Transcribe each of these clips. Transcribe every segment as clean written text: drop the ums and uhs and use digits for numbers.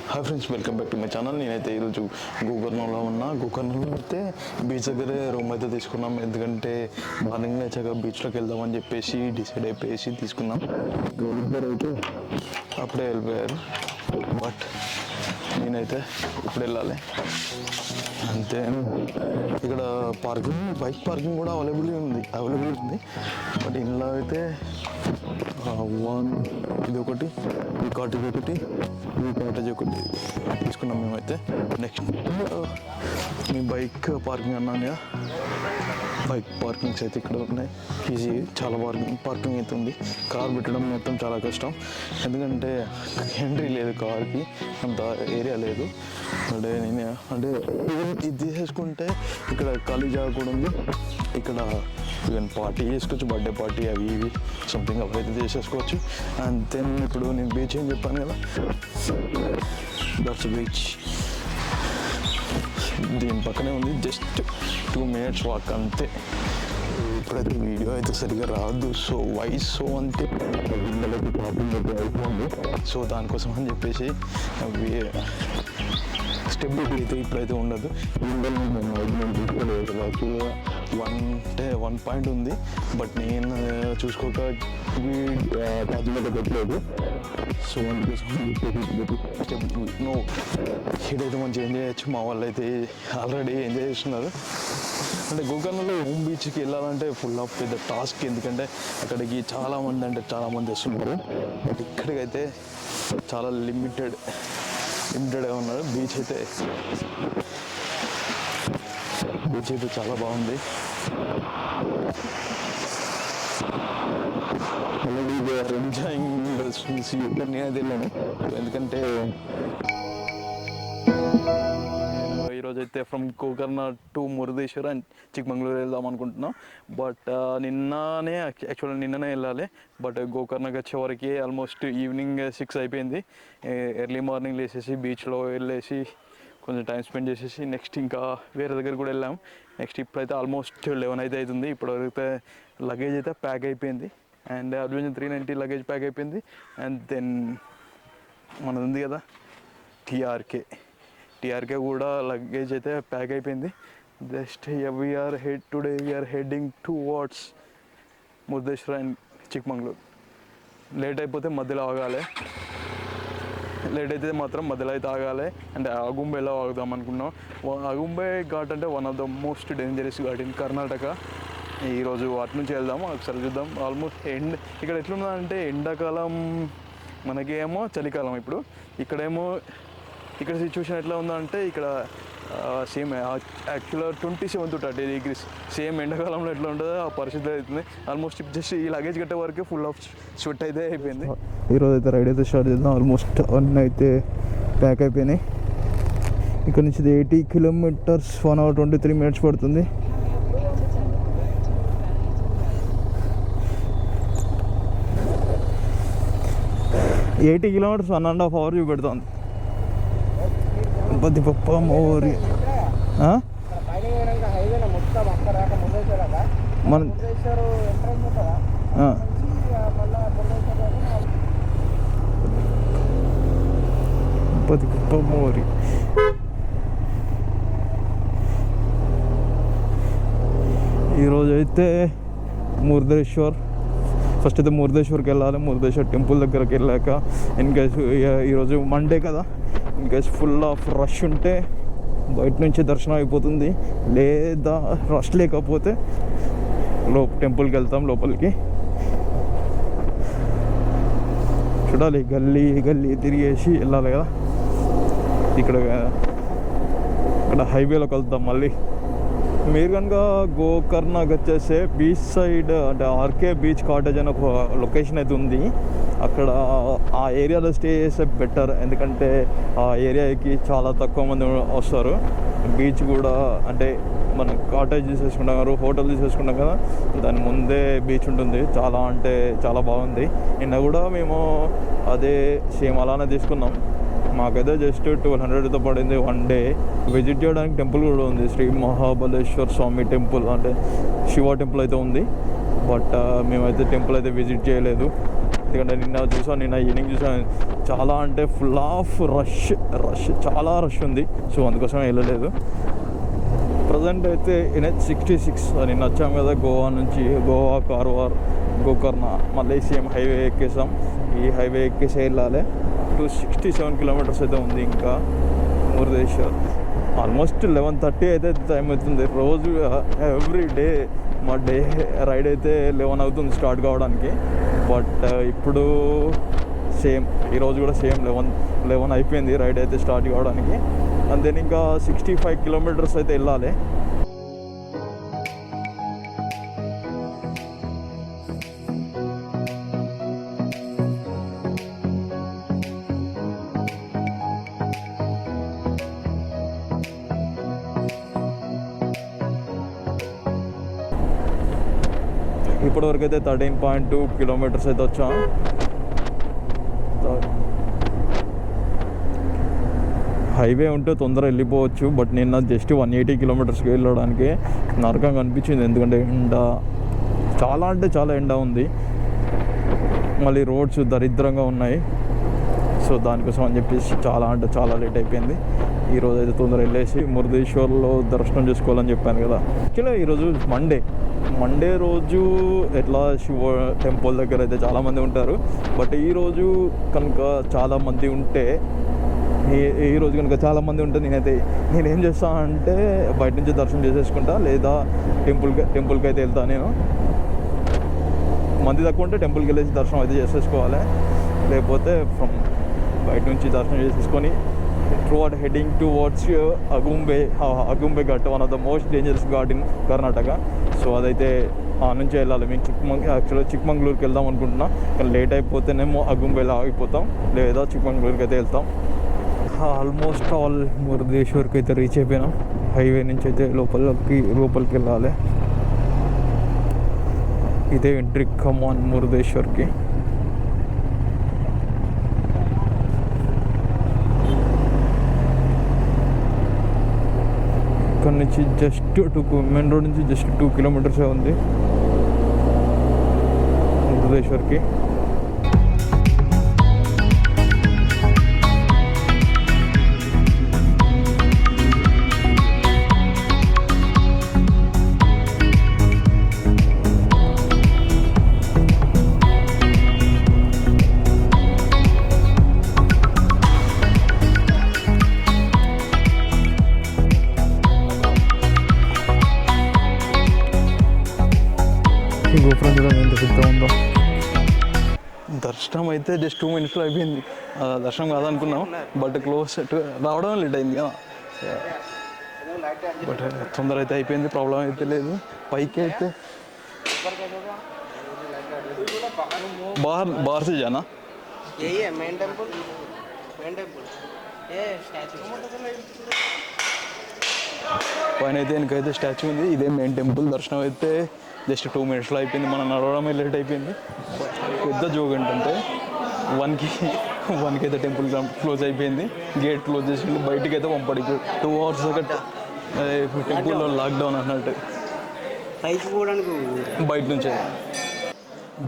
Hi friends, welcome back to my channel. నేనైతే ఈరోజు గోకర్ణలో ఉన్నా. గోకర్ణలో అయితే బీచ్ దగ్గరే రూమ్ అయితే తీసుకున్నాం. ఎందుకంటే మార్నింగ్ లేచాక బీచ్లోకి వెళ్దామని చెప్పేసి డిసైడ్ అయిపోయేసి తీసుకున్నాం. గోల్డర్ అయితే అప్పుడే వెళ్ళిపోయారు, బట్ నేనైతే ఇప్పుడు వెళ్ళాలి అంతే. ఇక్కడ పార్కింగ్, బైక్ పార్కింగ్ కూడా అవైలబుల్ ఉంది. బట్ ఇంట్లో అయితే ఇది ఒకటి, ఈ కాటేజ్ ఒకటి, ఈ కాటేజ్ ఒకటి తీసుకున్నాం మేమైతే. నెక్స్ట్ మీ బైక్ పార్కింగ్ అన్నాను కదా, బైక్ పార్కింగ్స్ అయితే ఇక్కడ ఉన్నాయి. ఈజీ, చాలా పార్కింగ్ అయితే ఉంది. కార్ పెట్టడం మొత్తం చాలా కష్టం, ఎందుకంటే ఎంట్రీ లేదు కార్కి, అంత ఏరియా లేదు. అంటే ఇది తీసేసుకుంటే ఇక్కడ ఖాళీ జాగా కూడా ఉంది. ఇక్కడ ఈవెన్ పార్టీ చేసుకోవచ్చు, బర్త్డే పార్టీ అవి ఇవి సంథింగ్ అవైతే చేసేసుకోవచ్చు. అండ్ దెన్ ఇప్పుడు నేను బీచ్ ఏం చెప్పాను కదా, దట్స్ బీచ్. దీని పక్కనే ఉంది, జస్ట్ 2 minutes వాక్ అంతే. ఇప్పుడైతే వీడియో అయితే సరిగ్గా రాదు, సో అంతే. సో దానికోసం అని చెప్పేసి స్టెబిలిటీ అయితే ఇప్పుడైతే ఉండదు. యాక్చువల్గా 1 పాయింట్ ఉంది, బట్ నేను చూసుకోక ఛార్జింగ్ పెట్టలేదు. సో నో ఇక్కడైతే మంచిగా ఎంజాయ్ చేయొచ్చు. మా వాళ్ళు అయితే ఆల్రెడీ ఎంజాయ్ చేస్తున్నారు. అంటే గోకర్ణలో హోమ్ బీచ్కి వెళ్ళాలంటే ఫుల్ ఆఫ్ పెద్ద టాస్క్, ఎందుకంటే అక్కడికి చాలామంది వస్తున్నారు. బట్ ఇక్కడికైతే చాలా లిమిటెడ్గా ఉన్నారు. బీచ్ అయితే చాలా బాగుంది. ఎంజాయింగ్ నేనైతే వెళ్ళాను, ఎందుకంటే ఈరోజు అయితే from Gokarna to Murudeshwar and Chikmagalur వెళ్దాం అనుకుంటున్నాం. బట్ నిన్ననే వెళ్ళాలి. బట్ గోకర్ణకి వచ్చేవరకు ఆల్మోస్ట్ ఈవినింగ్ 6 అయిపోయింది. ఎర్లీ మార్నింగ్ లేచేసి బీచ్లో వెళ్ళేసి కొంచెం టైం స్పెండ్ చేసేసి నెక్స్ట్ ఇంకా వేరే దగ్గర కూడా వెళ్ళాం. నెక్స్ట్ ఇప్పుడైతే ఆల్మోస్ట్ 11 అయితే అవుతుంది. ఇప్పటివరకు లగేజ్ అయితే ప్యాక్ అయిపోయింది. అండ్ అడ్వెంచర్ 390 లగేజ్ ప్యాక్ అయిపోయింది. అండ్ దెన్ మనది ఉంది కదా టీఆర్కే కూడా లగేజ్ అయితే ప్యాక్ అయిపోయింది. Just we are heading towards Murudeshwar and Chikmagalur. Late అయిపోతే మధ్యలో ఆగాలి, లేట్ అయితే మాత్రం మధ్యలో అయితే ఆగాలి. అండ్ అగుంబేలో ఆగుదాం అనుకున్నాం. అగుంబే ఘాట్ అంటే one of the most dangerous ghat in Karnataka. ఈరోజు అటు నుంచి వెళ్దాము, ఒకసారి చూద్దాం. ఆల్మోస్ట్ ఇక్కడ ఎట్లున్నదంటే ఎండాకాలం, మనకేమో చలికాలం. ఇప్పుడు ఇక్కడ సిచ్యువేషన్ ఎట్లా ఉందంటే ఇక్కడ సేమ్ యాక్చువల్గా 27 to 30 degrees సేమ్ ఎండాకాలంలో ఎట్లా ఉంటుందో ఆ పరిస్థితి అవుతుంది. ఆల్మోస్ట్ జస్ట్ ఈ లగేజ్ కట్టే వరకు ఫుల్ ఆఫ్ స్వెట్ అయితే అయిపోయింది. ఈరోజు అయితే రైడ్ అయితే స్టార్ట్ చేద్దాం. ఆల్మోస్ట్ అన్నీ అయితే ప్యాక్ అయిపోయినాయి. ఇక్కడ నుంచి 80 kilometers 1 hour 23 minutes పడుతుంది. $80 kilometers 1.5 hours చూపెడుతుంది. పది పప్ప మోరి మన పది పప్ప మోరి. ఈరోజు అయితే ఫస్ట్ అయితే మురుదేశ్వర్కి వెళ్ళాలి. మురుదేశ్వర్ టెంపుల్ దగ్గరికి వెళ్ళాక ఇన్కేస్ ఈరోజు మండే కదా, ఇన్కేస్ ఫుల్ ఆఫ్ రష్ ఉంటే బయట నుంచి దర్శనం అయిపోతుంది. లేదా రష్ లేకపోతే టెంపుల్కి వెళ్తాం లోపలికి. చూడాలి, గల్లీ తిరిగేసి వెళ్ళాలి కదా. ఇక్కడ హైవేలోకి వెళ్తాం మళ్ళీ. మీరు కనుక గోకర్ణకి వచ్చేసే బీచ్ సైడ్ అంటే ఆర్కే బీచ్ కాటేజ్ అని ఒక లొకేషన్ అయితే ఉంది. అక్కడ ఆ ఏరియాలో స్టే చేస్తే బెటర్, ఎందుకంటే ఆ ఏరియాకి చాలా తక్కువ మంది వస్తారు. బీచ్ కూడా అంటే మనం కాటేజ్ తీసేసుకుంటాం కదా, హోటల్ తీసేసుకుంటాం కదా, దాని ముందే బీచ్ ఉంటుంది. చాలా బాగుంది. నిన్న కూడా మేము అదే సేమ్ అలానే తీసుకున్నాం. మాకైతే జస్ట్ 1200 పడింది 1 day. విజిట్ చేయడానికి టెంపుల్ కూడా ఉంది, శ్రీ మహాబలేశ్వర స్వామి టెంపుల్, అంటే శివ టెంపుల్ అయితే ఉంది. బట్ మేమైతే టెంపుల్ అయితే విజిట్ చేయలేదు. ఎందుకంటే నిన్న ఈవినింగ్ చూసాను, చాలా అంటే ఫుల్ ఆఫ్ రష్ చాలా రష్ ఉంది. సో అందుకోసం వెళ్ళలేదు. ప్రజెంట్ అయితే NH66 నిన్న వచ్చాం కదా గోవా నుంచి, గోవా కార్వార్ గోకర్ణ, మళ్ళీ సేమ్ హైవే ఎక్కేసాం. ఈ హైవే ఎక్కేసి వెళ్ళాలి. 267 కిలోమీటర్స్ అయితే ఉంది ఇంకా మురుదేశ్వర్. ఆల్మోస్ట్ 11:30 అయితే టైం అవుతుంది. రోజు ఎవ్రీ డే మా డే రైడ్ అయితే 11 అవుతుంది స్టార్ట్ కావడానికి. బట్ ఇప్పుడు సేమ్ ఈరోజు కూడా సేమ్ 11 అయిపోయింది రైడ్ అయితే స్టార్ట్ కావడానికి. అండ్ దెన్ ఇంకా 65 కిలోమీటర్స్ అయితే వెళ్ళాలి. ఇప్పటివరకు అయితే 13.2 కిలోమీటర్స్ అయితే వచ్చాం. హైవే ఉంటే తొందరగా వెళ్ళిపోవచ్చు. బట్ నిన్న జస్ట్ 180 కిలోమీటర్స్కి వెళ్ళడానికి నరకంగా అనిపించింది. ఎందుకంటే ఎండ చాలా అంటే చాలా ఎండ ఉంది. మళ్ళీ రోడ్స్ దరిద్రంగా ఉన్నాయి. సో దానికోసం అని చెప్పేసి చాలా అంటే చాలా లేట్ అయిపోయింది. ఈరోజు అయితే తొందరగా వెళ్ళేసి మురుదేశ్వర్లో దర్శనం చేసుకోవాలని చెప్పాను కదా. యాక్చువల్గా ఈరోజు మండే రోజు ఎట్లా శివ టెంపుల్ దగ్గర అయితే చాలామంది ఉంటారు. బట్ ఈరోజు కనుక చాలామంది ఉంటే ఈరోజు కనుక చాలామంది ఉంటే నేనేం చేస్తాను అంటే బయట నుంచి దర్శనం చేసేసుకుంటా, లేదా టెంపుల్కి అయితే వెళ్తాను. నేను మంది తక్కువ ఉంటే టెంపుల్కి వెళ్ళేసి దర్శనం అయితే చేసేసుకోవాలి. లేకపోతే ఫ్రమ్ బయట నుంచి దర్శనం చేసేసుకొని toward heading towards Agumbe Ghat, one of the most dangerous ghat in Karnataka. So అదైతే ఆ నుంచి వెళ్ళాలి. మేము యాక్చువల్గా చిక్మంగళూరుకి వెళ్దాం అనుకుంటున్నాం, కానీ లేట్ అయిపోతేనేమో అగుంబేలో ఆగిపోతాం, లేదా చిక్మంగళూరుకి అయితే వెళ్తాం. ఆల్మోస్ట్ ఆల్ మురుదేశ్వర్కి అయితే రీచ్ అయిపోయినాం. హైవే నుంచి అయితే లోపలికి వెళ్ళాలి. ఇదే ఎంట్రీ కమాన్ మురుదేశ్వర్కి. ఇక్కడ నుంచి జస్ట్ మెయిన్ రోడ్ నుంచి జస్ట్ 2 కిలోమీటర్సే ఉంది మురుదేశ్వర్కి. గోపురం చూడండి ఎంత పెద్ద ఉందో. దర్శనం అయితే జస్ట్ 2 మినిట్స్లో అయిపోయింది. దర్శనం కాదనుకున్నాం, బట్ క్లోజ్ రావడం లేట్ అయింది కదా. బట్ తొందర అయితే అయిపోయింది, ప్రాబ్లం అయితే లేదు. పైకి అయితే बाहर से जाना, यही है मेन टेंपल ये स्टैचू పైన అయితే వెనకైతే స్టాచ్యూ ఉంది. ఇదే మెయిన్ టెంపుల్. దర్శనం అయితే జస్ట్ 2 మినిట్స్లో అయిపోయింది. మనం నడవడమే లేట్ అయిపోయింది. పెద్ద జోక్ ఏంటంటే 1కి అయితే టెంపుల్ క్లోజ్ అయిపోయింది, గేట్ క్లోజ్ చేసింది, బయటికి అయితే పంపడి 2 అవర్స్ దాకా టెంపుల్లో లాక్డౌన్ అన్నట్టు. బయట నుంచే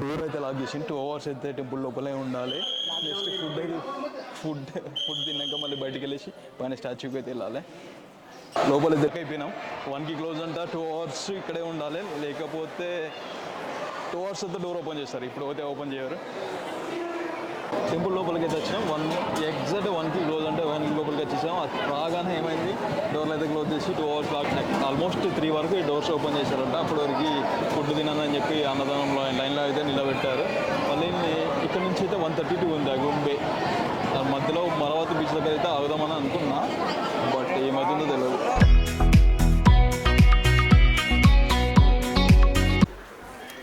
డోర్ అయితే లాక్ చేసి 2 అవర్స్ అయితే టెంపుల్ లోపలే ఉండాలి. జస్ట్ ఫుడ్ తిన్నాక మళ్ళీ బయటికి వెళ్ళేసి పైన స్టాచ్యూకి అయితే వెళ్ళాలి. లోపల దగ్గర అయిపోయినాం. 1కి క్లోజ్ అంట, 2 అవర్స్ ఇక్కడే ఉండాలి. లేకపోతే 2 అవర్స్ అయితే డోర్ ఓపెన్ చేస్తారు, ఇప్పుడు అయితే ఓపెన్ చేయరు. టెంపుల్ లోపలికి అయితే వచ్చినాం. ఎగ్జాక్ట్ 1కి క్లోజ్ అంటే 1కి లోపలికి వచ్చేసాం. రాగానే ఏమైంది, డోర్లు అయితే క్లోజ్ చేసి 2 అవర్స్ లాక్. ఆల్మోస్ట్ 3 వరకు ఈ డోర్స్ ఓపెన్ చేశారంట. అప్పటి వరకు ఫుడ్ తినాలని చెప్పి అన్నదానంలో లైన్లో అయితే నిలబెట్టారు. మళ్ళీ ఇక్కడ నుంచి అయితే 132 ఉంది అగుంబే. మధ్యలో మరవతి బీచ్ దగ్గర అయితే ఆగుదామని అనుకున్నా, బట్ ఏమవుతుందో తెలియదు.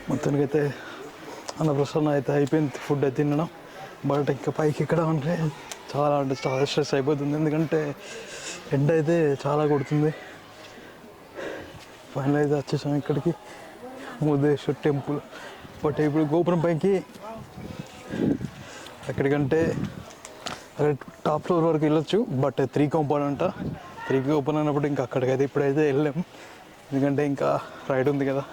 మొత్తానికి అయితే అన్నప్రసన్న అయితే అయిపోయింది, ఫుడ్ అయితే తినడం. బట్ ఇంకా పైకి ఎక్కడ ఉంటే చాలా అంటే చాలా స్ట్రెస్ అయిపోతుంది, ఎందుకంటే ఎండ అయితే చాలా కొడుతుంది. ఫైనల్ అయితే వచ్చేసాం ఇక్కడికి, మురుదేశ్వర్ టెంపుల్. బట్ ఇప్పుడు గోపురం పైకి ఎక్కడికంటే అక్కడ టాప్ ఫ్లోర్ వరకు వెళ్ళొచ్చు, బట్ 3కి ఓపెన్ అంట. 3కి ఓపెన్ అయినప్పుడు ఇంకా అక్కడికైతే ఇప్పుడైతే వెళ్ళాం, ఎందుకంటే ఇంకా రైడ్ ఉంది కదా.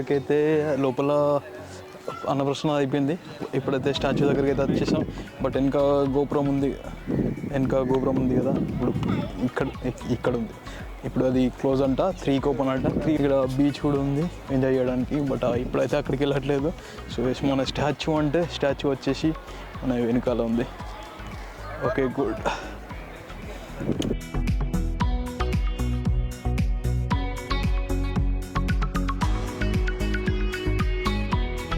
వరకు అయితే లోపల అన్నప్రసన్న అయిపోయింది. ఇప్పుడైతే స్టాచ్యూ దగ్గరికి అయితే వచ్చేసాం. బట్ వెనక గోపురం ఉంది కదా, ఇప్పుడు ఇక్కడ ఉంది. ఇప్పుడు అది క్లోజ్ అంట, 3కి ఓపెన్ అంట. ఇక్కడ బీచ్ కూడా ఉంది ఎంజాయ్ చేయడానికి. బట్ ఇప్పుడైతే అక్కడికి వెళ్ళట్లేదు. సో మన స్టాచ్యూ వచ్చేసి మన వెనకాల ఉంది. Okay, good.